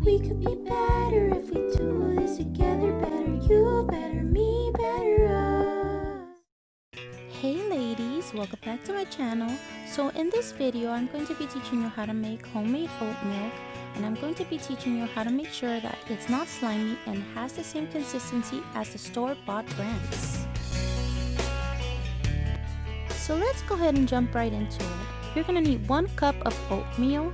We could be better if we do this together. Better you, better me, better us. Hey ladies, welcome back to my channel. So in this video, I'm going to be teaching you how to make homemade oat milk, and I'm going to be teaching you how to make sure that it's not slimy and has the same consistency as the store-bought brands. So let's go ahead and jump right into it. You're going to need 1 cup of oatmeal.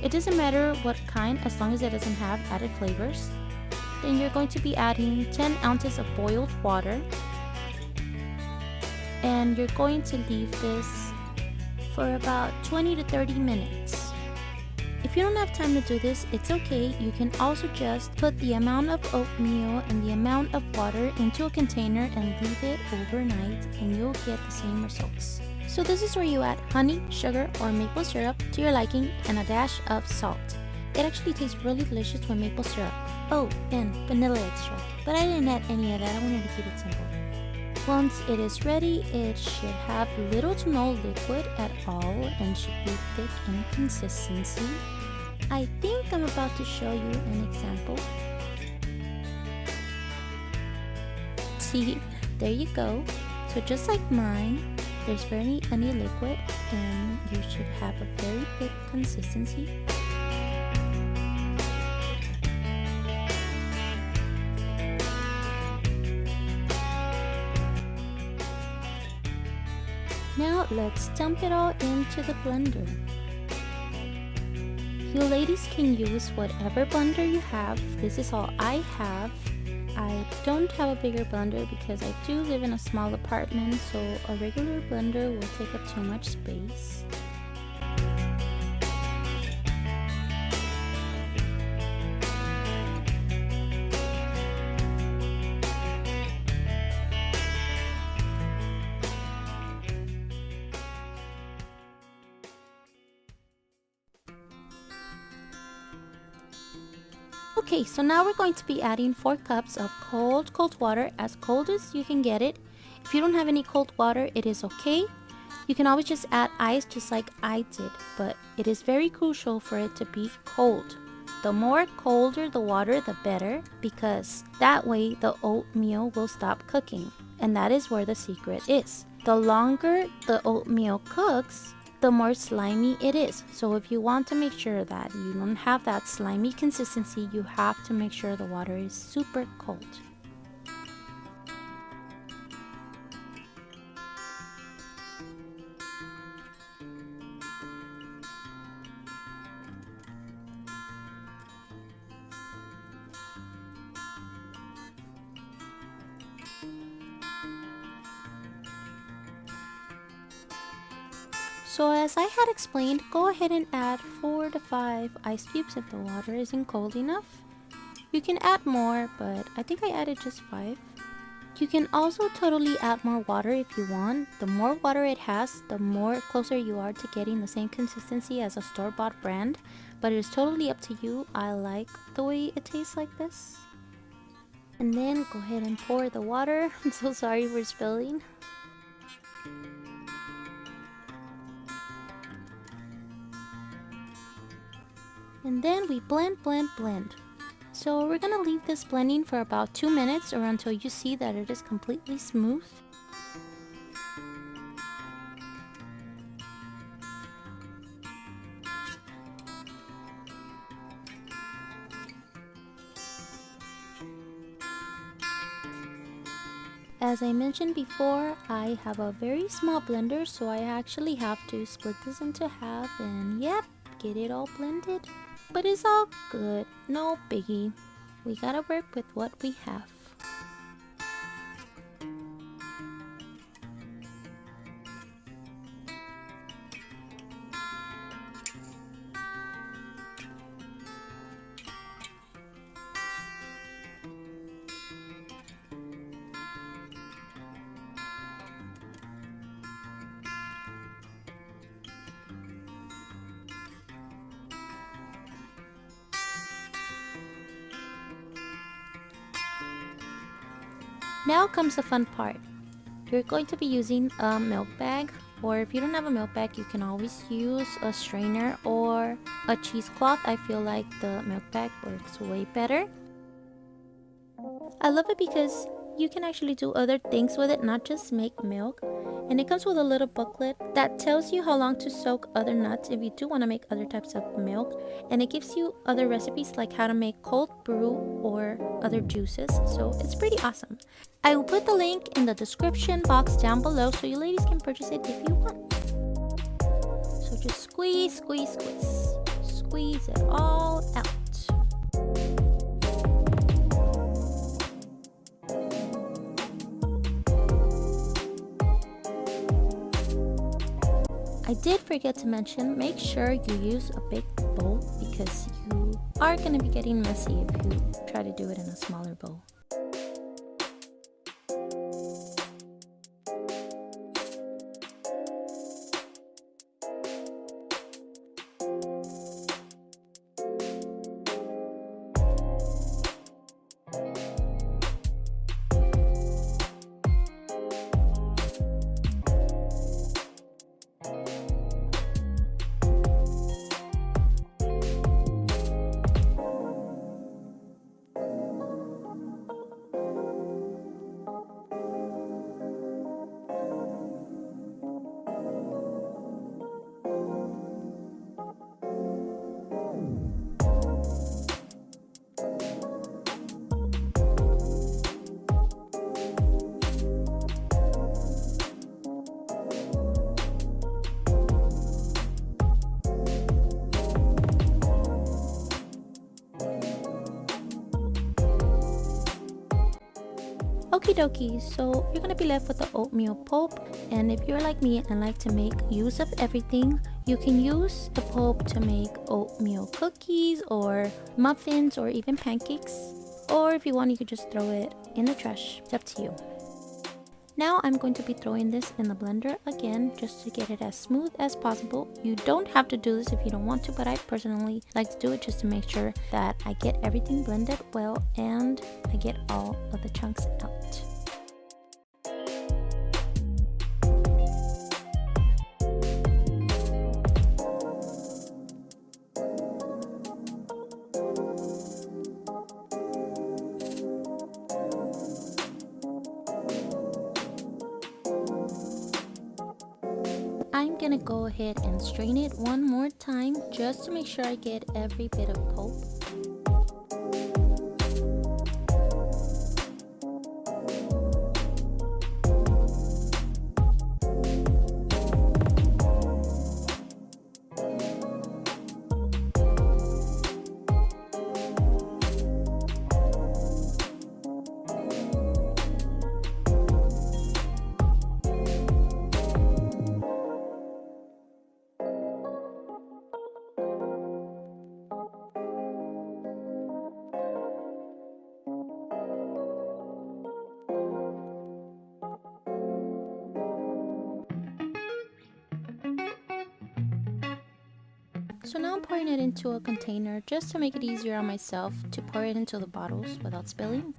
It doesn't matter what kind as long as it doesn't have added flavors. Then you're going to be adding 10 ounces of boiled water. And you're going to leave this for about 20 to 30 minutes. If you don't have time to do this, it's okay. You can also just put the amount of oatmeal and the amount of water into a container and leave it overnight, and you'll get the same results. So this is where you add honey, sugar, or maple syrup to your liking, and a dash of salt. It actually tastes really delicious with maple syrup. Oh, and vanilla extract. But I didn't add any of that, I wanted to keep it simple. Once it is ready, it should have little to no liquid at all and should be thick in consistency. I think I'm about to show you an example. See, there you go. So just like mine, there's barely any liquid and you should have a very thick consistency. Now let's dump it all into the blender. You ladies can use whatever blender you have. This is all I have. I don't have a bigger blender because I do live in a small apartment, so a regular blender will take up too much space. Okay, so now we're going to be adding 4 cups of cold water, as cold as you can get it. If you don't have any cold water, it is okay. You can always just add ice just like I did, but it is very crucial for it to be cold. The more colder the water, the better, because that way the oatmeal will stop cooking. And that is where the secret is. The longer the oatmeal cooks, the more slimy it is. So if you want to make sure that you don't have that slimy consistency, you have to make sure the water is super cold. So as I had explained, go ahead and add 4 to 5 ice cubes if the water isn't cold enough. You can add more, but I think I added just 5. You can also totally add more water if you want. The more water it has, the more closer you are to getting the same consistency as a store-bought brand. But it is totally up to you. I like the way it tastes like this. And then go ahead and pour the water. I'm so sorry for spilling. And then we blend. So we're gonna leave this blending for about 2 minutes or until you see that it is completely smooth. As I mentioned before, I have a very small blender, so I actually have to split this into half and yep, get it all blended. But it's all good, no biggie. We gotta work with what we have. Now comes the fun part. You're going to be using a milk bag or if you don't have a milk bag, you can always use a strainer or a cheesecloth. I feel like the milk bag works way better. I love it because you can actually do other things with it, not just make milk. And it comes with a little booklet that tells you how long to soak other nuts if you do want to make other types of milk. And it gives you other recipes like how to make cold brew or other juices. So it's pretty awesome. I will put the link in the description box down below so you ladies can purchase it if you want. So just squeeze, squeeze, squeeze. Squeeze it all out. I did forget to mention, make sure you use a big bowl because you are going to be getting messy if you try to do it in a smaller bowl. Okie dokie, so you're gonna be left with the oatmeal pulp, and if you're like me and like to make use of everything, you can use the pulp to make oatmeal cookies or muffins or even pancakes, or if you want you could just throw it in the trash. It's up to you. Now I'm going to be throwing this in the blender again just to get it as smooth as possible. You don't have to do this if you don't want to, but I personally like to do it just to make sure that I get everything blended well and I get all of the chunks out. I'm gonna go ahead and strain it one more time just to make sure I get every bit of pulp. So now I'm pouring it into a container just to make it easier on myself to pour it into the bottles without spilling.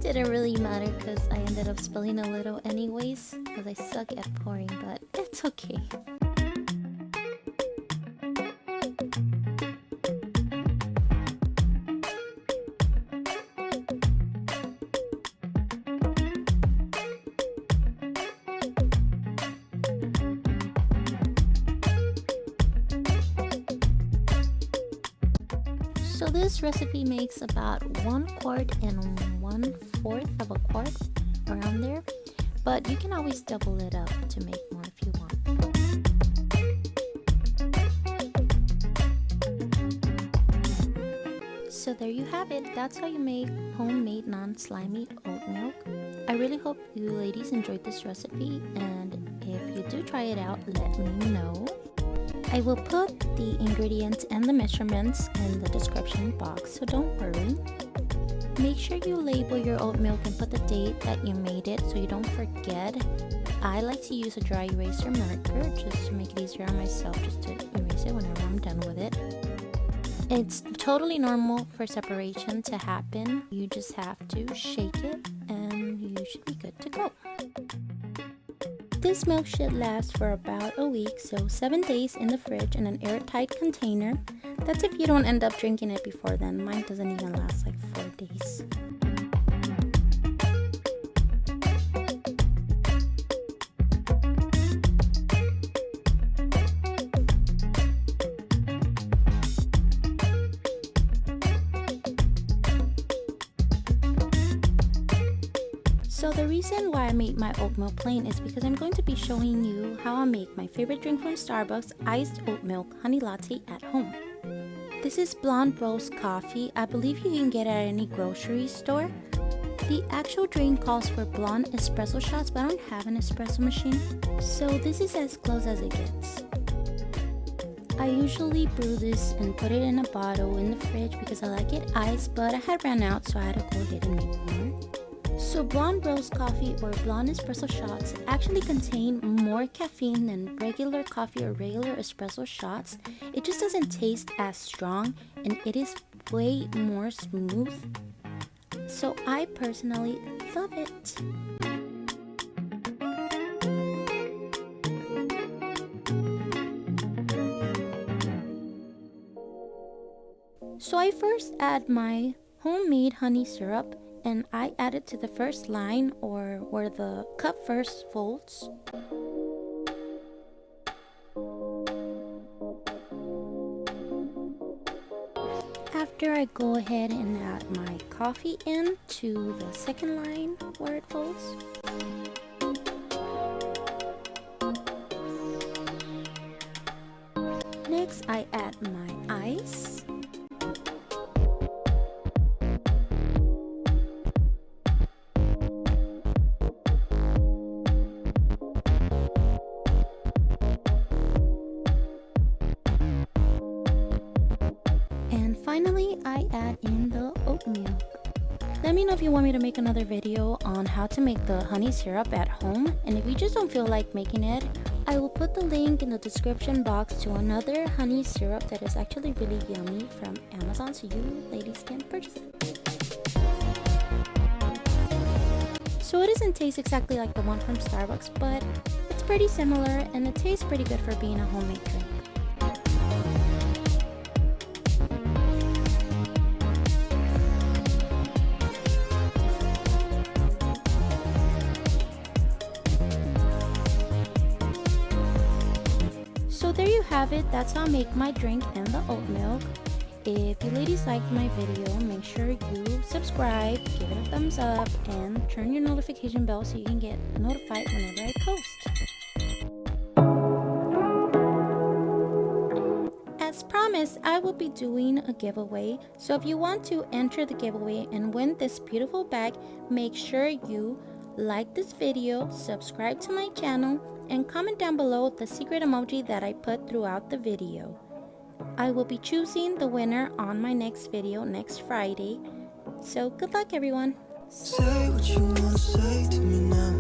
Didn't really matter because I ended up spilling a little anyways because I suck at pouring, but it's okay. So this recipe makes about 1 quart and 1/4 of a quart, around there, but you can always double it up to make more if you want. So there you have it. That's how you make homemade non-slimy oat milk. I really hope you ladies enjoyed this recipe, and if you do try it out, let me know. I will put the ingredients and the measurements in the description box, so don't worry. Make sure you label your oat milk and put the date that you made it so you don't forget. I like to use a dry eraser marker just to make it easier on myself, just to erase it whenever I'm done with it. It's totally normal for separation to happen. You just have to shake it and you should be good to go. This milk should last for about a week, so 7 days in the fridge in an airtight container. That's if you don't end up drinking it before then. Mine doesn't even last like 4 days. So the reason why I made my oat milk plain is because I'm going to be showing you how I make my favorite drink from Starbucks, iced oat milk honey latte at home. This is blonde roast coffee. I believe you can get it at any grocery store. The actual drink calls for blonde espresso shots, but I don't have an espresso machine, so this is as close as it gets. I usually brew this and put it in a bottle in the fridge because I like it iced, but I had ran out, so I had to go ahead and make more. So blonde roast coffee or blonde espresso shots actually contain more caffeine than regular coffee or regular espresso shots. It just doesn't taste as strong and it is way more smooth. So I personally love it. So I first add my homemade honey syrup, and I add it to the first line, or where the cup first folds. After I go ahead and add my coffee in to the second line where it folds. Next, I add my ice. Finally, I add in the oat milk. Let me know if you want me to make another video on how to make the honey syrup at home, and if you just don't feel like making it, I will put the link in the description box to another honey syrup that is actually really yummy from Amazon, so you ladies can purchase it. So it doesn't taste exactly like the one from Starbucks, but it's pretty similar and it tastes pretty good for being a homemade drink. So there you have it. That's how I make my drink and the oat milk. If you ladies liked my video, make sure you subscribe, give it a thumbs up, and turn your notification bell so you can get notified whenever I post. As promised, I will be doing a giveaway. So if you want to enter the giveaway and win this beautiful bag, make sure you like this video, subscribe to my channel, and comment down below the secret emoji that I put throughout the video. I will be choosing the winner on my next video next Friday. So good luck, everyone. Say what you want to say to me now.